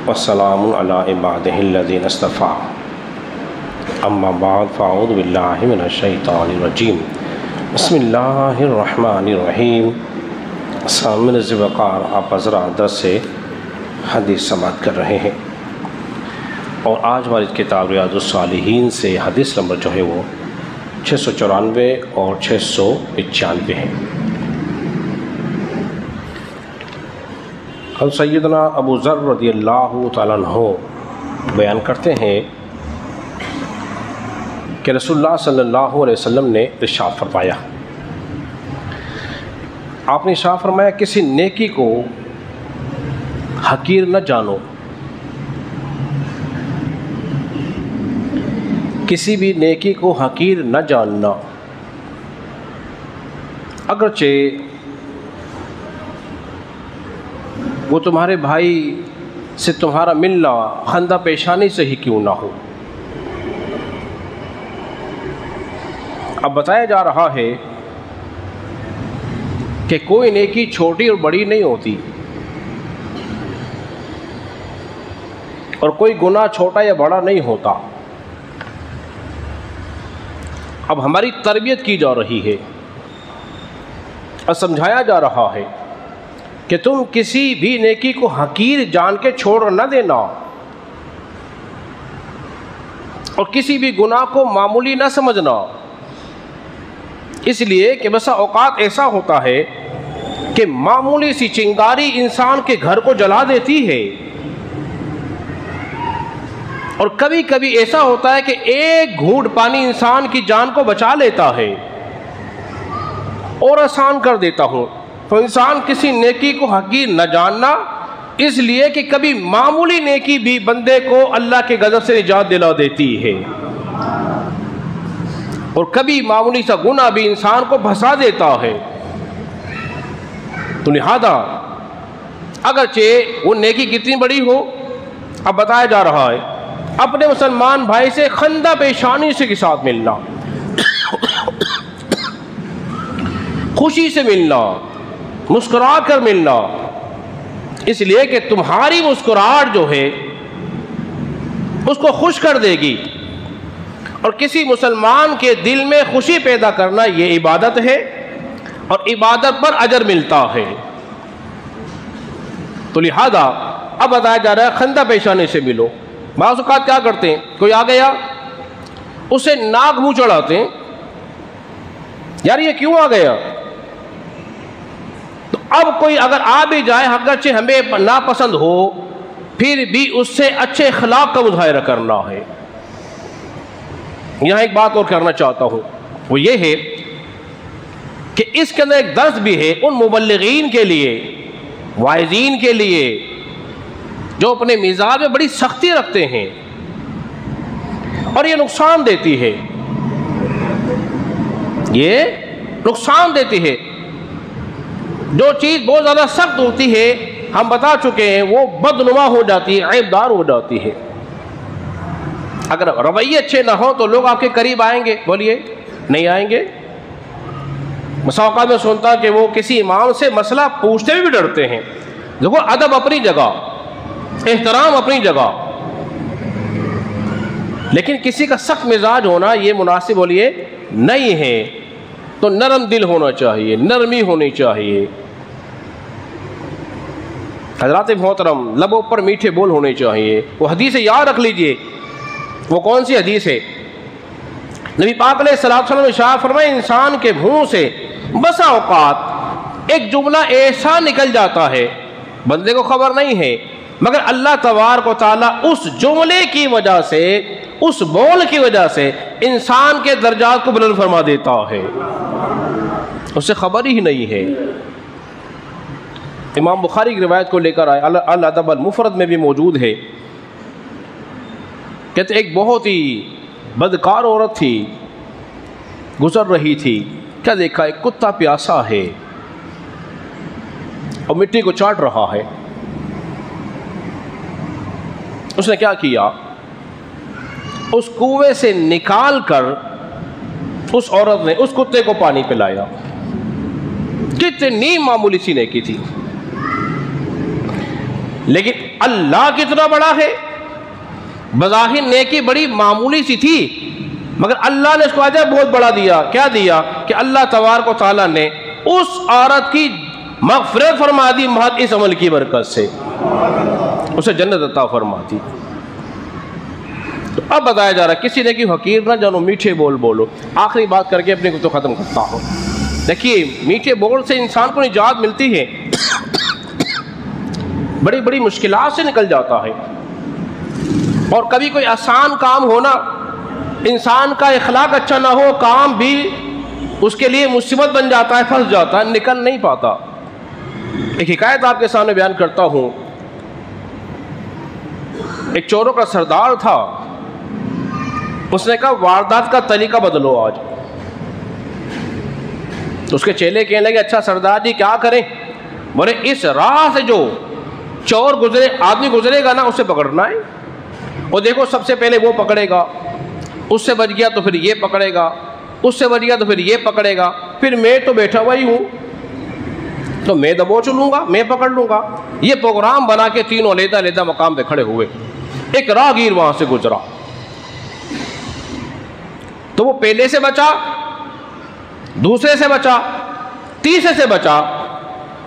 والسلام علی عبادہ الذین اصطفیٰ اما بعد فاعوذ باللہ من الشیطان الرجیم بسم اللہ الرحمن الرحیم۔ سامعین وقار، آپ حضرات درس سے حدیث سماعت کر رہے ہیں اور آج ہماری کتاب ریاض الصالحین سے حدیث نمبر جو ہے وہ 694 اور 695 ہے۔ حضرت سیدنا ابو ذر رضی اللہ تعالیٰ عنہ بیان کرتے ہیں کہ رسول اللہ صلی اللہ علیہ وسلم نے ارشاد فرمایا، آپ نے ارشاد فرمایا کسی نیکی کو حقیر نہ جانو، کسی بھی نیکی کو حقیر نہ جاننا، اگرچہ وہ تمہارے بھائی سے تمہارا ملنا خندہ پیشانی سے ہی کیوں نہ ہو۔ اب بتایا جا رہا ہے کہ کوئی نیکی چھوٹی اور بڑی نہیں ہوتی، اور کوئی گناہ چھوٹا یا بڑا نہیں ہوتا۔ اب ہماری تربیت کی جا رہی ہے اور سمجھایا جا رہا ہے کہ تم کسی بھی نیکی کو حقیر جان کے چھوڑ نہ دینا، اور کسی بھی گناہ کو معمولی نہ سمجھنا، اس لیے کہ بسا اوقات ایسا ہوتا ہے کہ معمولی سی چنگاری انسان کے گھر کو جلا دیتی ہے، اور کبھی کبھی ایسا ہوتا ہے کہ ایک گھونٹ پانی انسان کی جان کو بچا لیتا ہے۔ اور آسان کر دیتا ہوں، تو انسان کسی نیکی کو حقیر نہ جاننا، اس لیے کہ کبھی معمولی نیکی بھی بندے کو اللہ کے غضب سے نجات دلا دیتی ہے، اور کبھی معمولی سا گناہ بھی انسان کو پھنسا دیتا ہے۔ تو لہذا اگرچہ وہ نیکی کتنی بڑی ہو، اب بتایا جا رہا ہے اپنے مسلمان بھائی سے خندہ پیشانی سے کے ساتھ ملنا، خوشی سے ملنا، مسکرا کر ملنا، اس لیے کہ تمہاری مسکراہٹ جو ہے اس کو خوش کر دے گی، اور کسی مسلمان کے دل میں خوشی پیدا کرنا یہ عبادت ہے، اور عبادت پر اجر ملتا ہے۔ تو لہذا اب بتایا جا رہا ہے خندہ پیشانی سے ملو۔ بعض اوقات کیا کرتے ہیں، کوئی آ گیا اسے ناک منہ چڑھاتے ہیں، یار یہ کیوں آ گیا؟ تو اب کوئی اگر آ بھی جائے، اگرچہ ہمیں ناپسند ہو، پھر بھی اس سے اچھے اخلاق کا مظاہرہ کرنا ہے۔ یہاں ایک بات اور کرنا چاہتا ہوں، وہ یہ ہے کہ اس کے اندر ایک درس بھی ہے ان مبلغین کے لیے، واعظین کے لیے، جو اپنے مزاج میں بڑی سختی رکھتے ہیں، اور یہ نقصان دیتی ہے، یہ نقصان دیتی ہے۔ جو چیز بہت زیادہ سخت ہوتی ہے، ہم بتا چکے ہیں، وہ بدنما ہو جاتی ہے، عیب دار ہو جاتی ہے۔ اگر رویے اچھے نہ ہوں تو لوگ آپ کے قریب آئیں گے؟ بولیے، نہیں آئیں گے۔ مساوقات میں سنتا کہ وہ کسی امام سے مسئلہ پوچھتے بھی ڈرتے ہیں۔ دیکھو، ادب اپنی جگہ، احترام اپنی جگہ، لیکن کسی کا سخت مزاج ہونا یہ مناسب بولیے نہیں ہے۔ تو نرم دل ہونا چاہیے، نرمی ہونی چاہیے۔ حضرات محترم، لبوں پر میٹھے بول ہونے چاہیے۔ وہ حدیث یاد رکھ لیجئے، وہ کون سی حدیث ہے؟ نبی پاک علیہ الصلوۃ والسلام نے ارشاد فرمایا، انسان کے منہ سے بسا اوقات ایک جملہ ایسا نکل جاتا ہے بندے کو خبر نہیں ہے، مگر اللہ تبارک و تعالیٰ اس جملے کی وجہ سے، اس بول کی وجہ سے انسان کے درجات کو بلند فرما دیتا ہے، اسے خبر ہی نہیں ہے۔ امام بخاری کی روایت کو لے کر آئے، الادب المفرد میں بھی موجود ہے، کہتے ایک بہت ہی بدکار عورت تھی، گزر رہی تھی، کیا دیکھا ایک کتا پیاسا ہے اور مٹی کو چاٹ رہا ہے۔ اس نے کیا کیا، اس کنویں سے نکال کر اس عورت نے اس کتے کو پانی پلایا۔ کتنی معمولی سی نیکی تھی، لیکن اللہ کتنا بڑا ہے. بظاہر نیکی بڑی معمولی سی تھی مگر اللہ نے اس کو اجر بہت بڑا دیا. کیا دیا کہ اللہ تبارک و تعالیٰ نے اس عورت کی مغفرت فرما دی محض اس عمل کی برکت سے, اسے جنت عطا فرما دی. تو اب بتایا جا رہا ہے کسی نے کہ حقیر نہ جانو, میٹھے بول بولو. آخری بات کر کے اپنے کو تو ختم کرتا ہوں. دیکھیے میٹھے بول سے انسان کو نجات ملتی ہے, بڑی بڑی مشکلات سے نکل جاتا ہے. اور کبھی کوئی آسان کام ہونا, انسان کا اخلاق اچھا نہ ہو, کام بھی اس کے لیے مصیبت بن جاتا ہے, پھنس جاتا ہے, نکل نہیں پاتا. ایک حکایت آپ کے سامنے بیان کرتا ہوں. ایک چوروں کا سردار تھا, اس نے کہا واردات کا طریقہ بدلو آج. تو اس کے چیلے کہنے لگے اچھا سردار جی کیا کریں؟ بولے اس راہ سے جو چور گزرے آدمی گزرے گا نا اسے پکڑنا ہے, اور دیکھو سب سے پہلے وہ پکڑے گا, اس سے بچ گیا تو پھر یہ پکڑے گا, اس سے بچ گیا تو پھر یہ پکڑے گا, پھر میں تو بیٹھا ہوا ہی ہوں تو میں دبوچ لوں گا, میں پکڑ لوں گا. یہ پروگرام بنا کے تینوں علیحدہ علیحدہ مقام پہ کھڑے ہوئے. ایک راہگیر وہاں سے گزرا تو وہ پہلے سے بچا, دوسرے سے بچا, تیسرے سے بچا,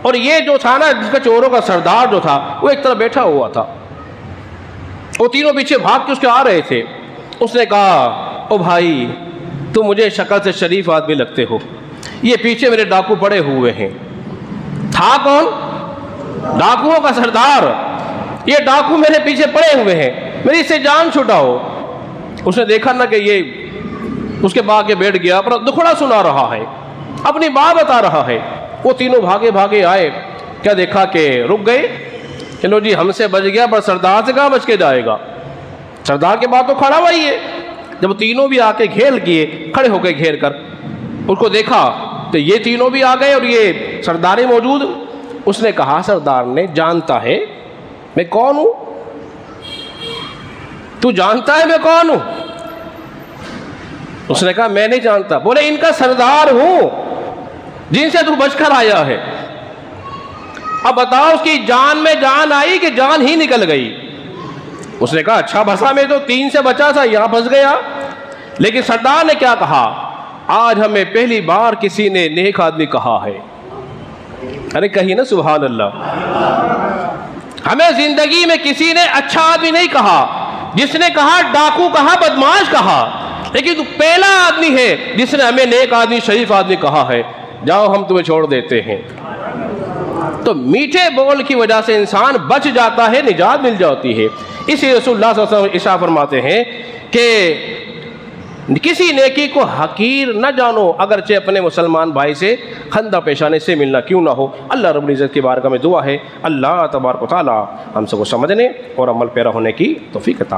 اور یہ جو تھا نا جس کا چوروں کا سردار جو تھا وہ ایک طرف بیٹھا ہوا تھا. وہ تینوں پیچھے بھاگ کے اس کے آ رہے تھے. اس نے کہا او بھائی تم مجھے شکل سے شریف آدمی لگتے ہو, یہ پیچھے میرے ڈاکو پڑے ہوئے ہیں. تھا کون؟ ڈاکوؤں کا سردار. یہ ڈاکو میرے پیچھے پڑے ہوئے ہیں, میری اس سے جان چھٹاؤ. اس نے دیکھا نا کہ یہ اس کے باغ کے بیٹھ گیا, اپنا دکھڑا سنا رہا ہے, اپنی بات بتا رہا ہے. وہ تینوں بھاگے بھاگے آئے, کیا دیکھا کہ رک گئے. چلو جی ہم سے بچ گیا, پر سردار سے کہاں بچ کے جائے گا؟ سردار کے بعد تو کھڑا ہوا ہی ہے. جب تینوں بھی آ کے گھیر کیے, کھڑے ہو کے گھیر کر اس کو دیکھا تو یہ تینوں بھی آ گئے اور یہ سردار موجود. اس نے کہا سردار نے جانتا ہے میں کون ہوں؟ تو جانتا ہے میں کون ہوں؟ اس نے کہا میں نہیں جانتا. بولے ان کا سردار ہوں جن سے تو بچ کر آیا ہے. اب بتاؤ اس کی جان میں جان آئی کہ جان ہی نکل گئی؟ اس نے کہا اچھا بھسا میں تو 3 سے بچا تھا, یہاں پھنس گیا. لیکن سردار نے کیا کہا؟ آج ہمیں پہلی بار کسی نے نیک آدمی کہا ہے. ارے کہیں نا سبحان اللہ. ہمیں زندگی میں کسی نے اچھا آدمی نہیں کہا, جس نے کہا ڈاکو کہا, بدماش کہا, لیکن تو پہلا آدمی ہے جس نے ہمیں نیک آدمی شریف آدمی کہا ہے. جاؤ ہم تمہیں چھوڑ دیتے ہیں. تو میٹھے بول کی وجہ سے انسان بچ جاتا ہے, نجات مل جاتی ہے. اسی رسول اللہ صلی اللہ علیہ وسلم ارشاد فرماتے ہیں کہ کسی نیکی کو حقیر نہ جانو, اگرچہ اپنے مسلمان بھائی سے خندہ پیشانے سے ملنا کیوں نہ ہو. اللہ رب العزت کی بارگاہ میں دعا ہے اللہ تبارک و تعالی ہم سب کو سمجھنے اور عمل پیرا ہونے کی توفیق عطا